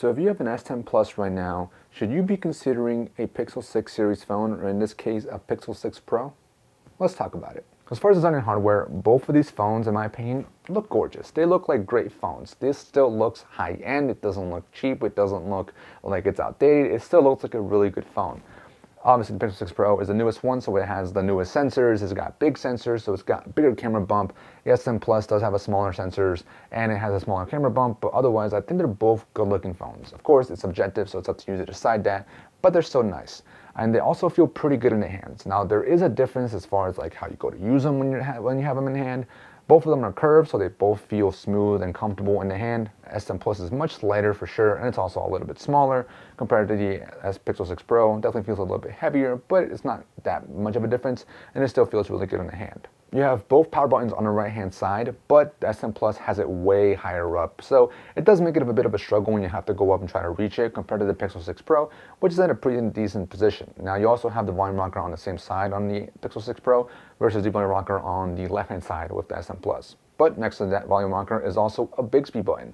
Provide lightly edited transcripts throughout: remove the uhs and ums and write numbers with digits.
So if you have an S10 Plus right now, should you be considering a Pixel 6 series phone, or in this case, a Pixel 6 Pro? Let's talk about it. As far as design and hardware, both of these phones, in my opinion, look gorgeous. They look like great phones. This still looks high-end. It doesn't look cheap. It doesn't look like it's outdated. It still looks like a really good phone. Obviously, the Pixel 6 Pro is the newest one, so it has the newest sensors. It's got big sensors, so it's got bigger camera bump. The S10 Plus does have a smaller sensors, and it has a smaller camera bump, but otherwise, I think they're both good-looking phones. Of course, it's subjective, so it's up to you to decide that, but they're still nice. And they also feel pretty good in the hands. Now, there is a difference as far as like how you go to use them when you have them in hand. Both of them are curved, so they both feel smooth and comfortable in the hand. S10 Plus is much lighter for sure, and it's also a little bit smaller compared to the Pixel 6 Pro. Definitely feels a little bit heavier, but it's not that much of a difference, and it still feels really good in the hand. You have both power buttons on the right-hand side, but the S10 Plus has it way higher up, so it does make it a bit of a struggle when you have to go up and try to reach it compared to the Pixel 6 Pro, which is in a pretty decent position. Now, you also have the volume rocker on the same side on the Pixel 6 Pro versus the volume rocker on the left-hand side with the S10 Plus. But next to that volume rocker is also a Bixby button.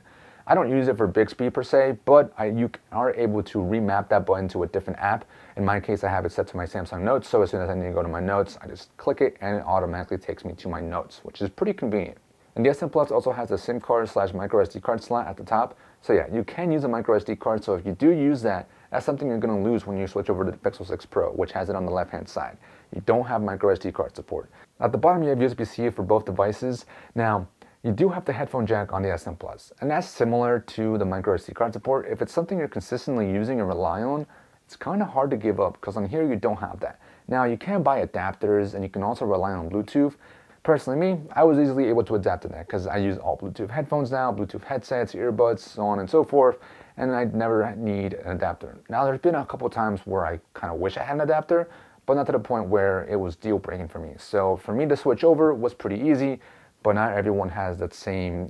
I don't use it for Bixby per se, but you are able to remap that button to a different app. In my case, I have it set to my Samsung Notes, so as soon as I need to go to my notes, I just click it and it automatically takes me to my notes, which is pretty convenient. And the S10 Plus also has a SIM card / micro SD card slot at the top. So yeah, you can use a micro SD card, so if you do use that, that's something you're going to lose when you switch over to the Pixel 6 Pro, which has it on the left-hand side. You don't have micro SD card support. At the bottom, you have USB-C for both devices. Now, you do have the headphone jack on the S10 Plus, and that's similar to the micro SD card support. If it's something you're consistently using and rely on, it's kind of hard to give up because on here you don't have that. Now, you can buy adapters, and you can also rely on Bluetooth. Personally, me, I was easily able to adapt to that because I use all Bluetooth headphones now, Bluetooth headsets, earbuds, so on and so forth, and I never need an adapter. Now, there's been a couple times where I kind of wish I had an adapter, but not to the point where it was deal-breaking for me. So for me to switch over was pretty easy, but not everyone has that same,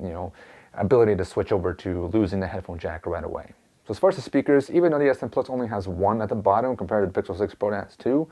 ability to switch over to losing the headphone jack right away. So as far as the speakers, even though the S10 Plus only has one at the bottom compared to the Pixel 6 Pro that has two,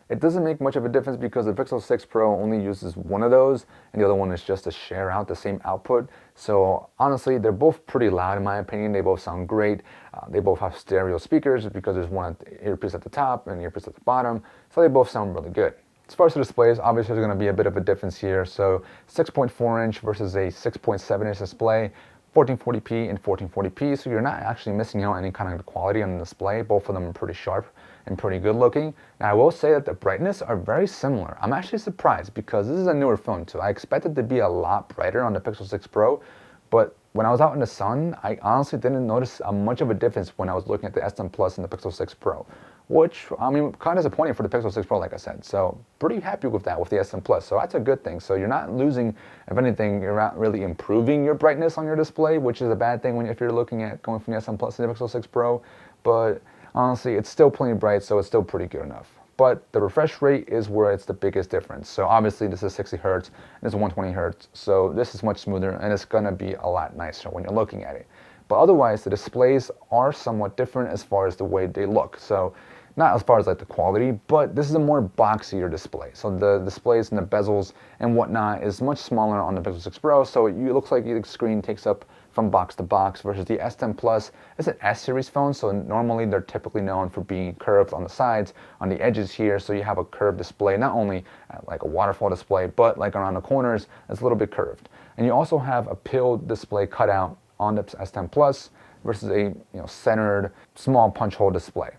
it doesn't make much of a difference because the Pixel 6 Pro only uses one of those, and the other one is just to share out the same output. So honestly, they're both pretty loud in my opinion. They both sound great. They both have stereo speakers because there's one earpiece at the top and earpiece at the bottom, so they both sound really good. As far as the displays, obviously there's going to be a bit of a difference here. So 6.4 inch versus a 6.7 inch display, 1440p and 1440p, so you're not actually missing out on any kind of quality on the display. Both of them are pretty sharp and pretty good looking. Now, I will say that the brightness are very similar. I'm actually surprised because this is a newer phone, so I expected to be a lot brighter on the Pixel 6 Pro, but when I was out in the sun, I honestly didn't notice much of a difference when I was looking at the S10 Plus and the Pixel 6 Pro, which, kind of disappointing for the Pixel 6 Pro, like I said. So pretty happy with that with the S10 Plus, so that's a good thing. So you're not losing, if anything, you're not really improving your brightness on your display, which is a bad thing if you're looking at going from the S10 Plus to the Pixel 6 Pro, but honestly, it's still plenty bright, so it's still pretty good enough. But the refresh rate is where it's the biggest difference. So obviously this is 60 Hertz, and this is 120 Hertz, so this is much smoother, and it's gonna be a lot nicer when you're looking at it. But otherwise, the displays are somewhat different as far as the way they look. So not as far as like the quality, but this is a more boxier display. So the displays and the bezels and whatnot is much smaller on the Pixel 6 Pro, so it looks like the screen takes up from box to box versus the S10 Plus is an S series phone, so normally they're typically known for being curved on the sides, on the edges here, so you have a curved display, not only like a waterfall display, but like around the corners, it's a little bit curved. And you also have a pill display cutout on the S10 Plus versus a centered small punch hole display.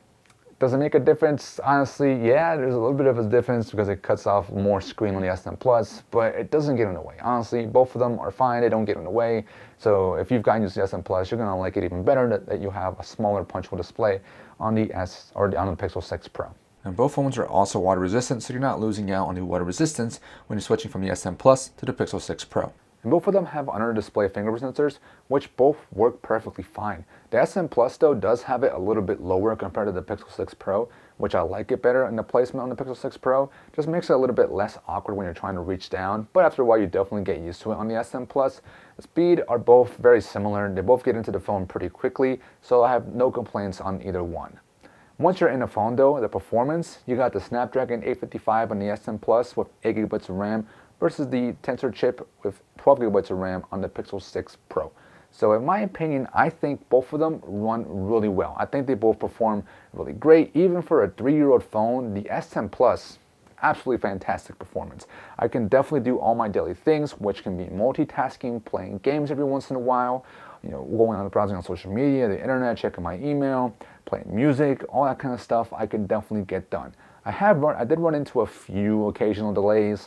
Does it make a difference? Honestly, yeah, there's a little bit of a difference because it cuts off more screen on the S10 Plus, but it doesn't get in the way. Honestly, both of them are fine. They don't get in the way. So if you've gotten used to the S10 Plus, you're going to like it even better that you have a smaller punch hole display on the on the Pixel 6 Pro. And both phones are also water resistant, so you're not losing out on the water resistance when you're switching from the S10 Plus to the Pixel 6 Pro. And both of them have under-display fingerprint sensors, which both work perfectly fine. The S10 Plus, though, does have it a little bit lower compared to the Pixel 6 Pro, which I like it better in the placement on the Pixel 6 Pro. Just makes it a little bit less awkward when you're trying to reach down, but after a while you definitely get used to it on the S10 Plus. The speed are both very similar. They both get into the phone pretty quickly, so I have no complaints on either one. Once you're in the phone, though, the performance, you got the Snapdragon 855 on the S10 Plus with 8GB of RAM, versus the Tensor chip with 12GB of RAM on the Pixel 6 Pro. So in my opinion, I think both of them run really well. I think they both perform really great. Even for a 3-year-old phone, the S10 Plus, absolutely fantastic performance. I can definitely do all my daily things, which can be multitasking, playing games every once in a while, going on browsing on social media, the internet, checking my email, playing music, all that kind of stuff. I can definitely get done. I did run into a few occasional delays,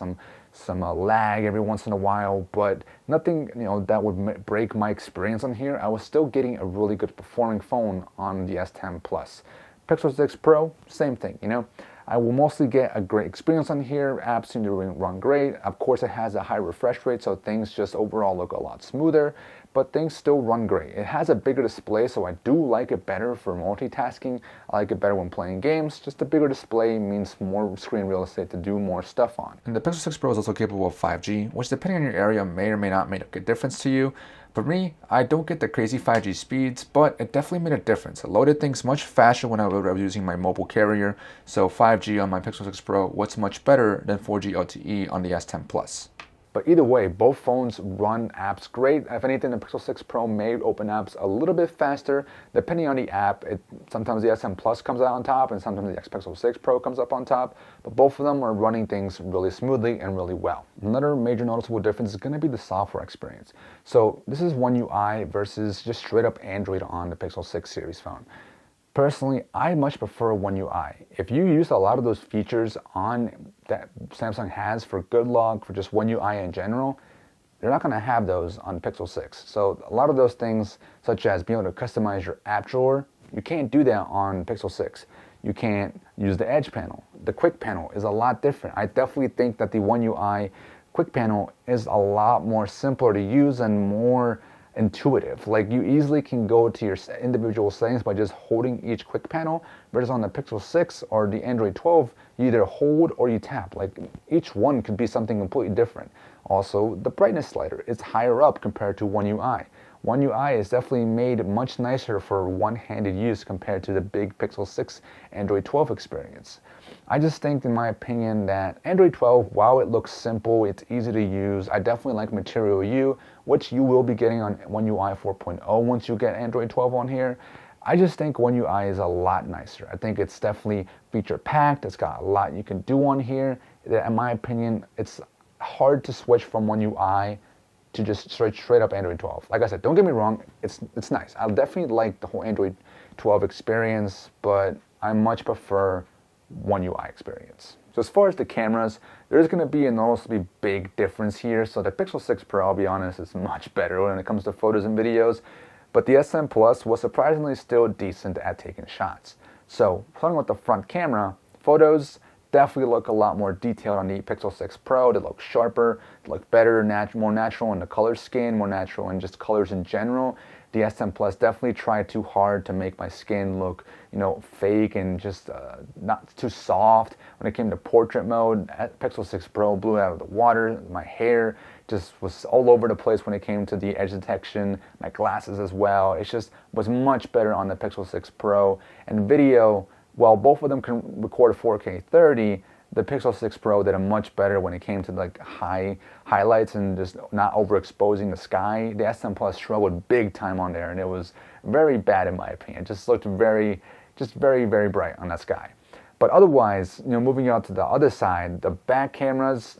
some lag every once in a while, but nothing that would break my experience on here. I was still getting a really good performing phone on the S10 Plus. Pixel 6 Pro, same thing. I will mostly get a great experience on here. Apps seem to run great. Of course, it has a high refresh rate, so things just overall look a lot smoother, but things still run great. It has a bigger display, so I do like it better for multitasking. I like it better when playing games. Just a bigger display means more screen real estate to do more stuff on. And the Pixel 6 Pro is also capable of 5G, which depending on your area may or may not make a difference to you. For me, I don't get the crazy 5G speeds, but it definitely made a difference. It loaded things much faster when I was using my mobile carrier, so 5G on my Pixel 6 Pro was much better than 4G LTE on the S10 Plus. But either way, both phones run apps great. If anything, the Pixel 6 Pro may open apps a little bit faster. Depending on the app, sometimes the S10 Plus comes out on top and sometimes the Pixel 6 Pro comes up on top. But both of them are running things really smoothly and really well. Another major noticeable difference is going to be the software experience. So this is One UI versus just straight up Android on the Pixel 6 series phone. Personally, I much prefer One UI. If you use a lot of those features that Samsung has for Good Log, for just One UI in general, they're not going to have those on Pixel 6. So a lot of those things, such as being able to customize your app drawer, you can't do that on Pixel 6. You can't use the Edge panel. The Quick panel is a lot different. I definitely think that the One UI Quick panel is a lot more simpler to use and more intuitive. Like, you easily can go to your individual settings by just holding each quick panel, whereas on the Pixel 6 or the Android 12, you either hold or you tap. Like, each one could be something completely different. Also, the brightness slider is higher up compared to One UI. One UI is definitely made much nicer for one-handed use compared to the big Pixel 6 Android 12 experience. I just think, in my opinion, that Android 12, while it looks simple, it's easy to use, I definitely like Material U, which you will be getting on One UI 4.0 once you get Android 12 on here. I just think One UI is a lot nicer. I think it's definitely feature-packed. It's got a lot you can do on here. In my opinion, it's hard to switch from One UI to just straight up Android 12. Like I said, don't get me wrong, it's nice. I definitely like the whole Android 12 experience, but I much prefer One UI experience. So as far as the cameras, there's going to be a noticeably big difference here. So the Pixel 6 Pro, I'll be honest, is much better when it comes to photos and videos, but the S10 Plus was surprisingly still decent at taking shots. So starting with the front camera, photos definitely look a lot more detailed on the Pixel 6 Pro. They look sharper, they look better, more natural in the color scheme, more natural in just colors in general. The S10 Plus definitely tried too hard to make my skin look, fake and just not too soft. When it came to portrait mode, Pixel 6 Pro blew it out of the water. My hair just was all over the place when it came to the edge detection, my glasses as well. It just was much better on the Pixel 6 Pro. And video, while both of them can record 4K 30, the Pixel 6 Pro did a much better when it came to like high highlights and just not overexposing the sky. The S10 Plus struggled big time on there, and it was very bad in my opinion. It just looked very, very bright on that sky. But otherwise, moving out to the other side, the back cameras,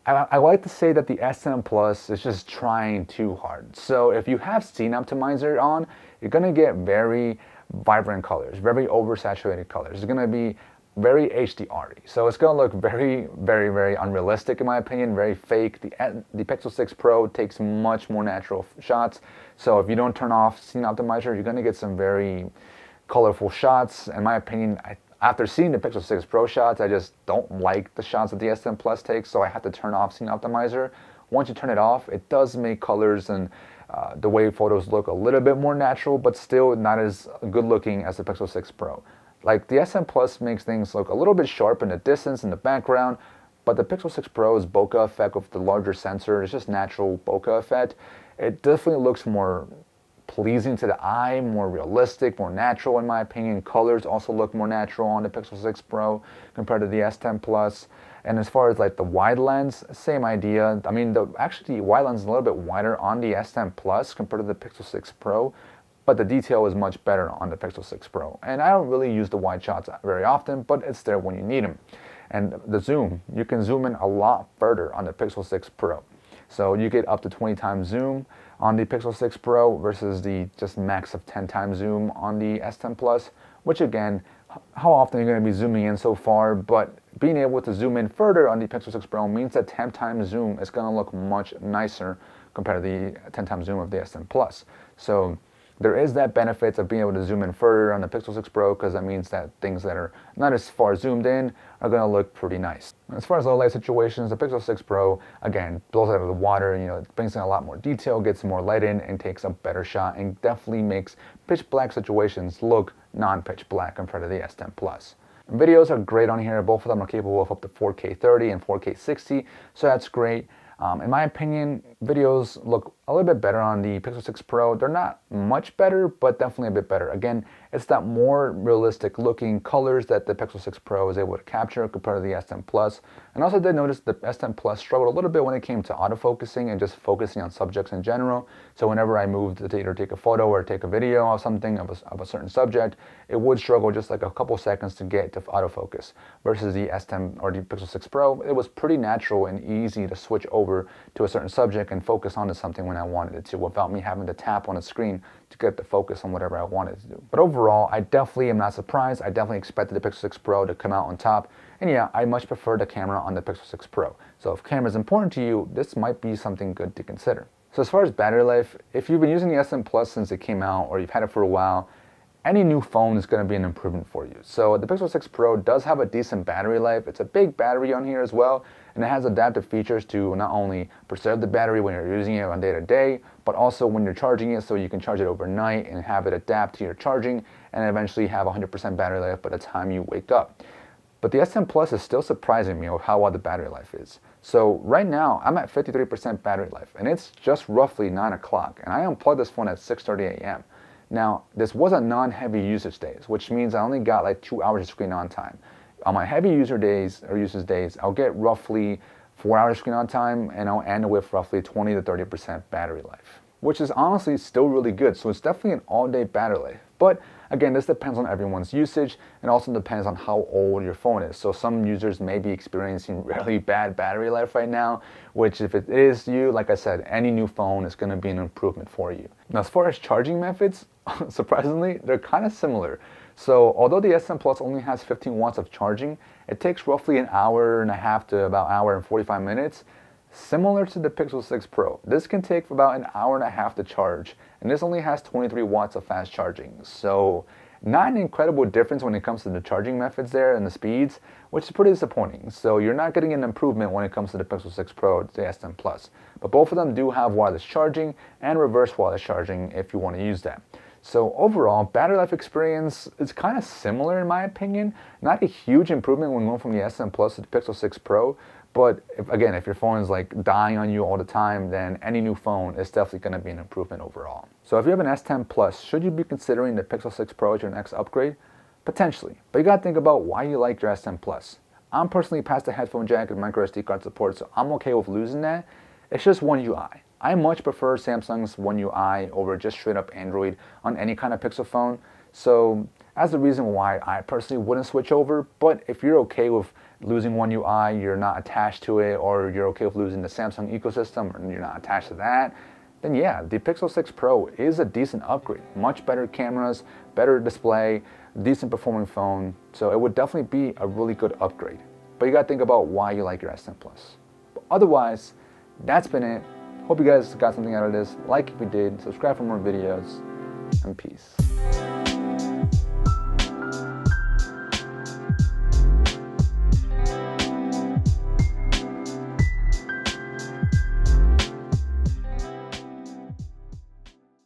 I like to say that the S10 Plus is just trying too hard. So if you have Scene Optimizer on, you're gonna get very vibrant colors, very oversaturated colors. It's gonna be very HDR-y. So it's gonna look very, very, very unrealistic in my opinion, very fake. The Pixel 6 Pro takes much more natural shots. So if you don't turn off Scene Optimizer, you're gonna get some very colorful shots. In my opinion, after seeing the Pixel 6 Pro shots, I just don't like the shots that the S10 Plus takes, so I have to turn off Scene Optimizer. Once you turn it off, it does make colors and the way photos look a little bit more natural, but still not as good looking as the Pixel 6 Pro. Like, the S10 Plus makes things look a little bit sharp in the distance, in the background, but the Pixel 6 Pro's bokeh effect with the larger sensor is just natural bokeh effect. It definitely looks more pleasing to the eye, more realistic, more natural in my opinion. Colors also look more natural on the Pixel 6 Pro compared to the S10 Plus. And as far as like the wide lens, same idea. I mean, actually the wide lens is a little bit wider on the S10 Plus compared to the Pixel 6 Pro, but the detail is much better on the Pixel 6 Pro. And I don't really use the wide shots very often, but it's there when you need them. And the zoom, you can zoom in a lot further on the Pixel 6 Pro. So you get up to 20 times zoom on the Pixel 6 Pro versus the just max of 10 times zoom on the S10 Plus, which again, how often are you going to be zooming in so far, but being able to zoom in further on the Pixel 6 Pro means that 10 times zoom is going to look much nicer compared to the 10 times zoom of the S10 Plus. So there is that benefit of being able to zoom in further on the Pixel 6 Pro, because that means that things that are not as far zoomed in are going to look pretty nice. As far as low light situations, the Pixel 6 Pro, again, blows out of the water, it brings in a lot more detail, gets more light in, and takes a better shot, and definitely makes pitch black situations look non-pitch black compared to the S10 Plus. Videos are great on here. Both of them are capable of up to 4K 30 and 4K 60, so that's great. In my opinion, videos look a little bit better on the Pixel 6 Pro. They're not much better, but definitely a bit better. Again, it's that more realistic looking colors that the Pixel 6 Pro is able to capture compared to the S10 Plus. And also did notice the S10 Plus struggled a little bit when it came to autofocusing and just focusing on subjects in general. So whenever I moved to either take a photo or take a video of something of a certain subject, it would struggle just like a couple seconds to get to autofocus. Versus the S10 or the Pixel 6 Pro, it was pretty natural and easy to switch over to a certain subject and focus onto something when I wanted it to, without me having to tap on a screen to get the focus on whatever I wanted to do. But overall, I definitely am not surprised. I definitely expected the Pixel 6 Pro to come out on top. And yeah, I much prefer the camera on the Pixel 6 Pro. So if camera is important to you, this might be something good to consider. So as far as battery life, if you've been using the S10 Plus since it came out, or you've had it for a while, any new phone is going to be an improvement for you. So the Pixel 6 Pro does have a decent battery life. It's a big battery on here as well, and it has adaptive features to not only preserve the battery when you're using it on day to day, but also when you're charging it, so you can charge it overnight and have it adapt to your charging and eventually have 100% battery life by the time you wake up. But the S10 Plus is still surprising me with how well the battery life is. So right now, I'm at 53% battery life, and it's just roughly 9 o'clock, and I unplugged this phone at 6:30 a.m. Now, this was a non-heavy usage days, which means I only got like 2 hours of screen on time. On my heavy usage days, I'll get roughly 4 hours of screen on time, and I'll end with roughly 20 to 30% battery life, which is honestly still really good. So it's definitely an all-day battery life. But again, this depends on everyone's usage, and also depends on how old your phone is. So some users may be experiencing really bad battery life right now, which if it is you, like I said, any new phone is going to be an improvement for you. Now, as far as charging methods, surprisingly, they're kind of similar. So although the S10 Plus only has 15 watts of charging, it takes roughly an hour and a half to about an hour and 45 minutes. Similar to the Pixel 6 Pro, this can take about an hour and a half to charge, and this only has 23 watts of fast charging. So not an incredible difference when it comes to the charging methods there and the speeds, which is pretty disappointing. So you're not getting an improvement when it comes to the Pixel 6 Pro to the S10 Plus. But both of them do have wireless charging and reverse wireless charging if you want to use that. So overall, battery life experience is kind of similar in my opinion. Not a huge improvement when going from the S10 Plus to the Pixel 6 Pro. But if your phone is like dying on you all the time, then any new phone is definitely going to be an improvement overall. So if you have an S10 Plus, should you be considering the Pixel 6 Pro as your next upgrade? Potentially, but you got to think about why you like your S10 Plus. I'm personally past the headphone jack and micro SD card support, so I'm okay with losing that. It's just One UI. I much prefer Samsung's One UI over just straight up Android on any kind of Pixel phone. So that's the reason why I personally wouldn't switch over. But if you're okay with losing One UI, you're not attached to it, or you're okay with losing the Samsung ecosystem and you're not attached to that, then yeah, the Pixel 6 Pro is a decent upgrade. Much better cameras, better display, decent performing phone. So it would definitely be a really good upgrade. But you gotta think about why you like your S10 Plus. But otherwise, that's been it. Hope you guys got something out of this. Like if you did, subscribe for more videos, and peace.